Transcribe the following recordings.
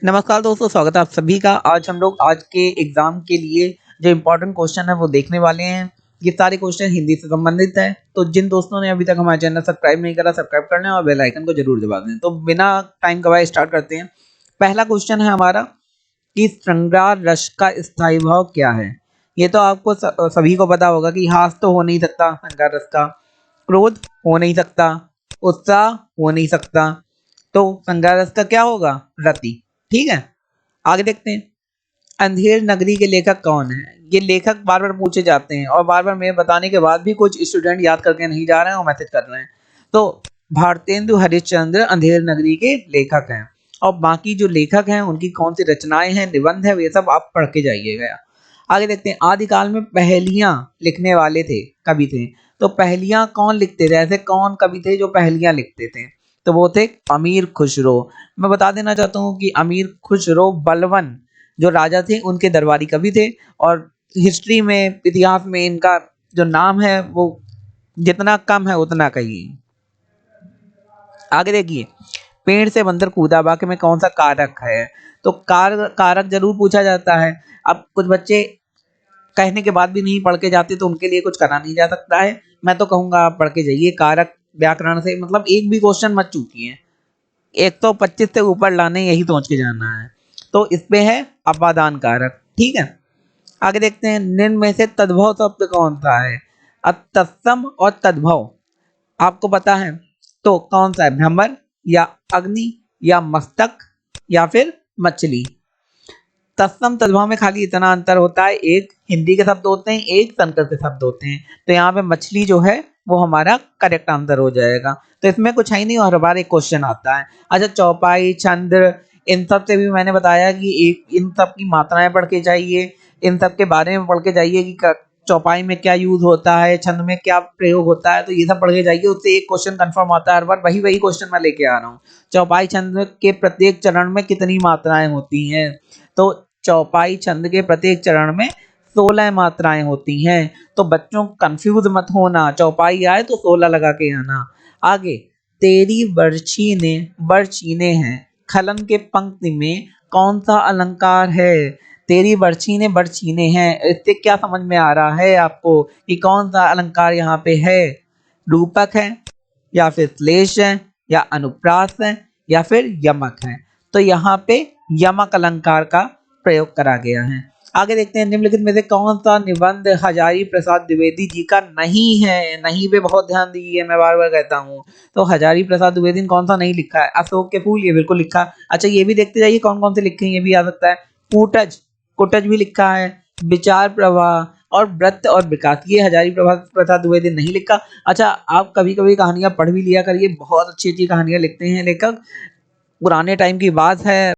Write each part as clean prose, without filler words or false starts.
नमस्कार दोस्तों, स्वागत है आप सभी का। आज हम लोग आज के एग्जाम के लिए जो इम्पोर्टेंट क्वेश्चन है वो देखने वाले हैं। ये सारे क्वेश्चन हिंदी से संबंधित है, तो जिन दोस्तों ने अभी तक हमारा चैनल सब्सक्राइब नहीं करा, सब्सक्राइब कर लें और बेल आइकन को जरूर दबा दें। तो बिना टाइम गवाए स्टार्ट करते हैं। पहला क्वेश्चन है हमारा कि श्रृंगार रस का स्थायी भाव क्या है। ये तो आपको सभी को पता होगा कि हास तो हो नहीं सकता श्रृंगार रस का, क्रोध हो नहीं सकता, उत्साह हो नहीं सकता, तो श्रृंगार रस का क्या होगा? रति। ठीक है, आगे देखते हैं। अंधेर नगरी के लेखक कौन है? ये लेखक बार बार पूछे जाते हैं और बार बार मैं बताने के बाद भी कुछ स्टूडेंट याद करके नहीं जा रहे हैं और मैसेज कर रहे हैं। तो भारतेंदु हरिश्चंद्र अंधेर नगरी के लेखक हैं। और बाकी जो लेखक हैं उनकी कौन सी रचनाएं हैं, निबंध है, ये सब आप पढ़ के जाइएगा। आगे देखते हैं। आदिकाल में पहेलियां लिखने वाले थे, कवि थे। तो पहेलियां कौन लिखते थे? ऐसे कौन कवि थे जो पहेलियां लिखते थे? तो वो थे अमीर खुसरो। मैं बता देना चाहता हूँ कि अमीर खुसरो बलवन जो राजा थे उनके दरबारी कवि थे। और हिस्ट्री में, इतिहास में इनका जो नाम है वो जितना कम है उतना कहिए। आगे देखिए। पेड़ से बंदर कूदा वाक्य में कौन सा कारक है? तो कारक जरूर पूछा जाता है। अब कुछ बच्चे कहने के बाद भी नहीं पढ़ के जाते तो उनके लिए कुछ करा नहीं जा सकता है। मैं तो कहूंगा आप पढ़ के जाइए। कारक व्याकरण से मतलब एक भी क्वेश्चन मत चूकिए। 125 से ऊपर लाने यही सोच के जाना है। तो इस पे है अपादान कारक। ठीक है, आगे देखते हैं। निम्न में से तद्भव शब्द कौन सा है? तत्सम और तद्भव आपको पता है तो कौन सा है? भ्रमर या अग्नि या मस्तक या फिर मछली। तत्सम तद्भव में खाली इतना अंतर होता है, एक हिंदी के शब्द होते हैं, एक संस्कृत के शब्द होते हैं। तो यहाँ पे मछली जो है वो हमारा करेक्ट आंसर हो जाएगा। तो इसमें कुछ है ही नहीं और हर बार एक क्वेश्चन आता है। अच्छा, चौपाई, छंद, इन सब से भी मैंने बताया कि एक इन सब की मात्राएं पढ़ के जाइए, इन सब के बारे में पढ़ के जाइए कि चौपाई में क्या यूज होता है, छंद में क्या प्रयोग होता है। तो ये सब पढ़ के जाइए, उससे एक क्वेश्चन कंफर्म आता है हर बार। वही वही क्वेश्चन मैं लेके आ रहा हूँ। चौपाई छंद के प्रत्येक चरण में कितनी मात्राएं होती हैं? तो चौपाई छंद के प्रत्येक चरण में 16 मात्राएं होती हैं। तो बच्चों कंफ्यूज मत होना, चौपाई आए तो 16 लगा के आना। आगे। तेरी बरछी ने हैं खलन के पंक्ति में कौन सा अलंकार है? तेरी बरछी ने हैं, इससे क्या समझ में आ रहा है आपको कि कौन सा अलंकार यहाँ पे है? रूपक है या फिर श्लेष है या अनुप्रास है या फिर यमक है? तो यहाँ पे यमक अलंकार का प्रयोग करा गया है। आगे देखते हैं। निम्नलिखित में से कौन सा निबंध हजारी प्रसाद द्विवेदी जी का नहीं है? नहीं पे बहुत ध्यान दीजिए, मैं बार बार कहता हूँ। तो हजारी प्रसाद द्विवेदी ने कौन सा नहीं लिखा है? अशोक के फूल, ये बिल्कुल लिखा। अच्छा, ये भी देखते जाइए कौन कौन से लिखे हैं, ये भी आ सकता है। कूटज कुटज भी लिखा है। विचार प्रवाह और व्रत और विकास, ये हजारी प्रसाद द्विवेदी ने नहीं लिखा। अच्छा, आप कभी कभी कहानियां पढ़ भी लिया करिए, बहुत अच्छी अच्छी कहानियां लिखते हैं लेखक। पुराने टाइम की बात है,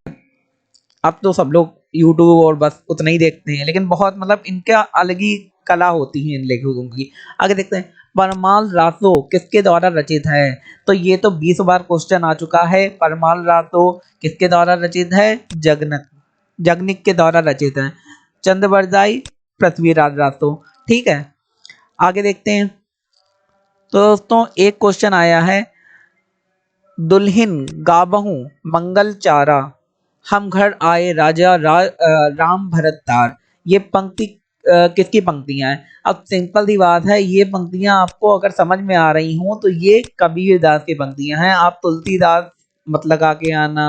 अब तो सब लोग यूट्यूब और बस उतना ही देखते हैं, लेकिन बहुत मतलब इनका अलग ही कला होती है इन लेखकों की। आगे देखते हैं। परमाल रासो किसके द्वारा रचित है? तो ये तो 20 बार क्वेश्चन आ चुका है। परमाल रासो किसके द्वारा रचित है? जगनिक के द्वारा रचित है। चंद्रवरदाई, पृथ्वीराज रासो। ठीक है, आगे देखते हैं। तो दोस्तों एक क्वेश्चन आया है। दुल्हिन गाबहू मंगल चारा, हम घर आए राम भरत तार। ये पंक्ति किसकी पंक्तियां हैं? अब सिंपल सी बात है, ये पंक्तियां आपको अगर समझ में आ रही हों तो ये कबीरदास की पंक्तियां हैं। आप तुलसीदास मत लगा के आना।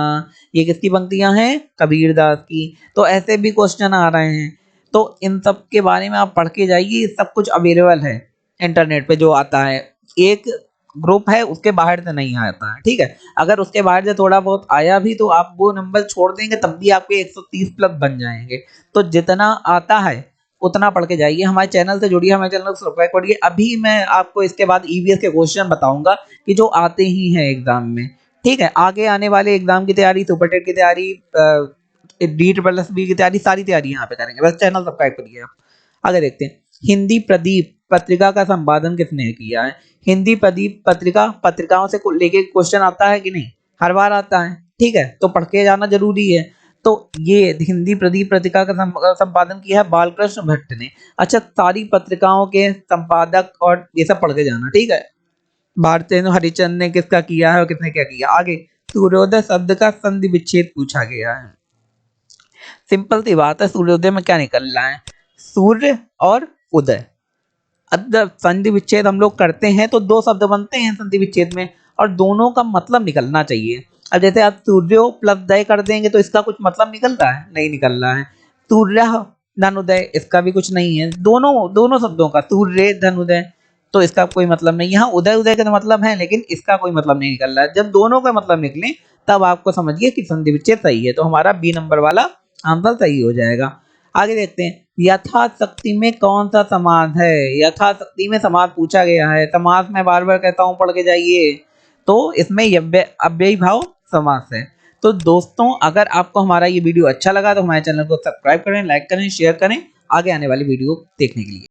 ये किसकी पंक्तियां हैं? कबीरदास की। तो ऐसे भी क्वेश्चन आ रहे हैं, तो इन सब के बारे में आप पढ़ के जाइए। सब कुछ अवेलेबल है इंटरनेट पे, जो आता है एक ग्रुप है उसके बाहर से नहीं आता है। ठीक है, अगर उसके बाहर से थोड़ा बहुत आया भी तो आप वो नंबर छोड़ देंगे तब भी आपके 130 प्लस बन जाएंगे। तो जितना आता है उतना पढ़ के जाइए। हमारे चैनल से जुड़िए, हमारे चैनल को सब्सक्राइब करिए। अभी मैं आपको इसके बाद ईवीएस के क्वेश्चन बताऊंगा कि जो आते ही हैं एग्जाम में। ठीक है, आगे आने वाले एग्जाम की तैयारी, सुपर टेट की तैयारी, D+B की तैयारी, सारी तैयारी यहाँ पे करेंगे। बस चैनल सब्सक्राइब करिए आप। आगे देखते हैं। हिंदी प्रदीप पत्रिका का संपादन किसने किया है? हिंदी प्रदीप पत्रिका, पत्रिकाओं से लेके क्वेश्चन आता है कि नहीं? हर बार आता है। ठीक है, तो पढ़ के जाना जरूरी है। तो ये हिंदी प्रदीप पत्रिका का संपादन किया है बालकृष्ण भट्ट ने। अच्छा, सारी पत्रिकाओं के संपादक और ये सब पढ़ के जाना। ठीक है, भारतेंदु हरिश्चंद्र ने किसका किया है और किसने क्या किया। आगे। सूर्योदय शब्द का संधि विच्छेद पूछा गया है। सिंपल सी बात है, सूर्योदय में क्या निकल रहा है, सूर्य और उदय। अब संधि विच्छेद हम लोग करते हैं तो दो शब्द बनते हैं संधि विच्छेद में, और दोनों का मतलब निकलना चाहिए। अब जैसे आप सूर्यो प्लस दय कर देंगे तो इसका कुछ मतलब निकल रहा है, नहीं निकल रहा है। सूर्य धन उदय, इसका भी कुछ नहीं है, दोनों दोनों शब्दों का सूर्य धन उदय, तो इसका कोई मतलब नहीं। यहाँ उदय उदय का तो मतलब है, लेकिन इसका कोई मतलब नहीं निकल रहा है। जब दोनों का मतलब निकले तब आपको समझिए कि संधि विच्छेद सही है, तो हमारा बी नंबर वाला आंसर सही हो जाएगा। आगे देखते हैं, यथाशक्ति में कौन सा समास है। यथाशक्ति में समास पूछा गया है, समास मैं बार बार कहता हूँ पढ़ के जाइए। तो इसमें अव्ययी भाव समास है। तो दोस्तों, अगर आपको हमारा ये वीडियो अच्छा लगा तो हमारे चैनल को सब्सक्राइब करें, लाइक करें, शेयर करें आगे आने वाली वीडियो देखने के लिए।